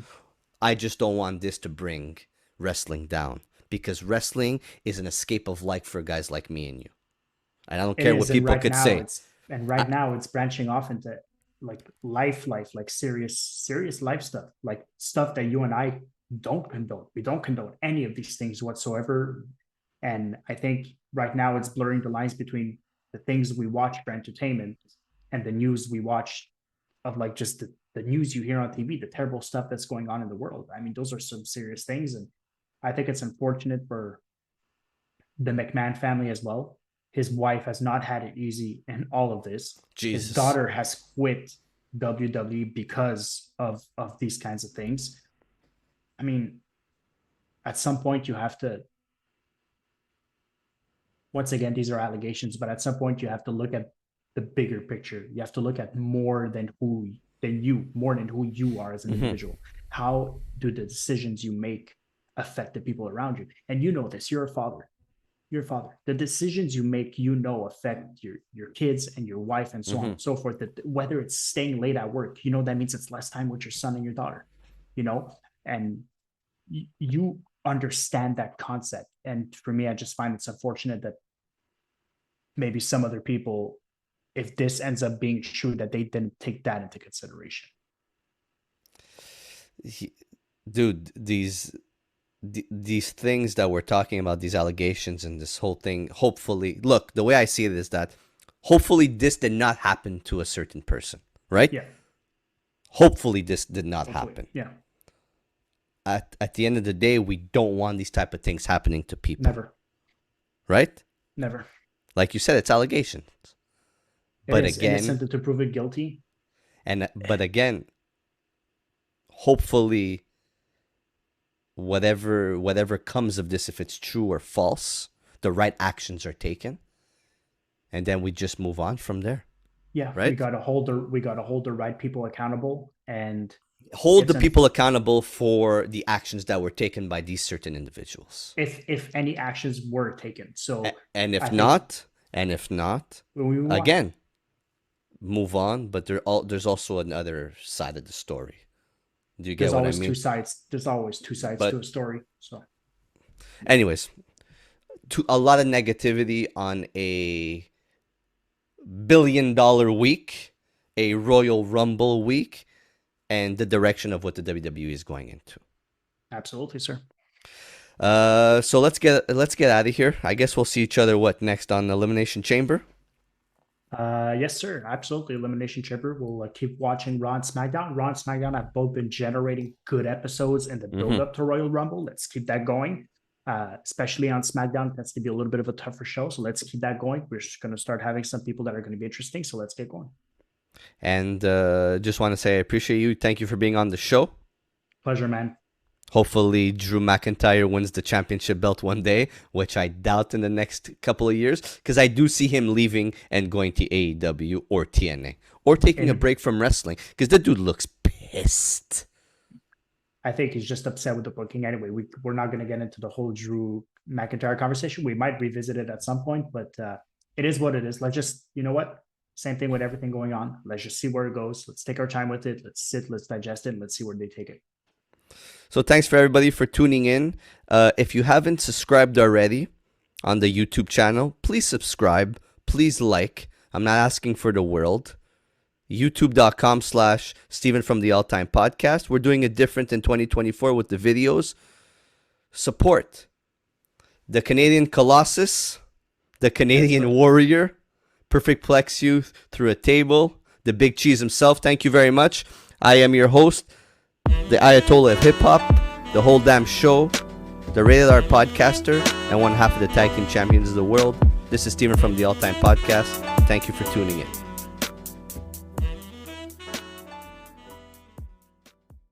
I just don't want this to bring wrestling down, because wrestling is an escape of life for guys like me and you. And I don't care what people could say. Right now it's branching off into like life, like serious life stuff, like stuff that you and I don't condone. We don't condone any of these things whatsoever. And I think right now it's blurring the lines between the things we watch for entertainment and the news we watch, of like just the news you hear on TV, the terrible stuff that's going on in the world. I mean, those are some serious things. And I think it's unfortunate for the McMahon family as well. His wife has not had it easy in all of this. Jesus. His daughter has quit WWE because of these kinds of things. I mean, at some point you have to, once again, these are allegations, but at some point you have to look at the bigger picture. You have to look at more than who you are as an individual. How do the decisions you make affect the people around you? And you know this, you're a father. The decisions you make, affect your kids and your wife and so on and so forth. That whether it's staying late at work, that means it's less time with your son and your daughter, and you understand that concept. And for me, I just find it's unfortunate that maybe some other people, if this ends up being true, that they didn't take that into consideration. Dude, these things that we're talking about, these allegations and this whole thing, hopefully, look, the way I see it is that hopefully this did not happen to a certain person, right? Yeah. Hopefully this did not happen. Yeah. At the end of the day, we don't want these type of things happening to people. Never. Right? Never. Like you said, it's allegations. But again, innocent to prove it guilty. But again, hopefully whatever comes of this, if it's true or false, the right actions are taken, and then we just move on from there. Yeah, right. We gotta hold the right people accountable and hold the people accountable for the actions that were taken by these certain individuals. If any actions were taken, so and if not, again, move on. But there's also another side of the story. Do you get what I mean? There's always two sides to a story. So, anyways, a lot of negativity on a $1 billion week, a Royal Rumble week, and the direction of what the WWE is going into. Absolutely, sir. So let's get out of here. I guess we'll see each other next on Elimination Chamber. Yes, sir. Absolutely. Elimination Chamber. We'll keep watching Raw and SmackDown. Raw and SmackDown have both been generating good episodes in the build up to Royal Rumble. Let's keep that going. Especially on SmackDown, it tends to be a little bit of a tougher show. So let's keep that going. We're just going to start having some people that are going to be interesting. So let's get going. And just want to say I appreciate you. Thank you for being on the show. Pleasure, man. Hopefully Drew McIntyre wins the championship belt one day, which I doubt in the next couple of years, because I do see him leaving and going to AEW or TNA or taking a break from wrestling, because the dude looks pissed. I think he's just upset with the booking anyway. We're not going to get into the whole Drew McIntyre conversation. We might revisit it at some point, but it is what it is. Let's just, you know what? Same thing with everything going on. Let's just see where it goes. Let's take our time with it. Let's sit, let's digest it, and let's see where they take it. So thanks for everybody for tuning in. If you haven't subscribed already on the YouTube channel, please subscribe. Please like. I'm not asking for the world. youtube.com/Steven from the All Time Podcast. We're doing it different in 2024 with the videos. Support the Canadian Colossus, the Canadian Warrior, Perfect Plex you through a table, the Big Cheese himself. Thank you very much. I am your host, the Ayatollah of Hip Hop, the whole damn show, the Rated R podcaster, and one half of the tag team champions of the world. This is Steven from the All Time Podcast. Thank you for tuning in.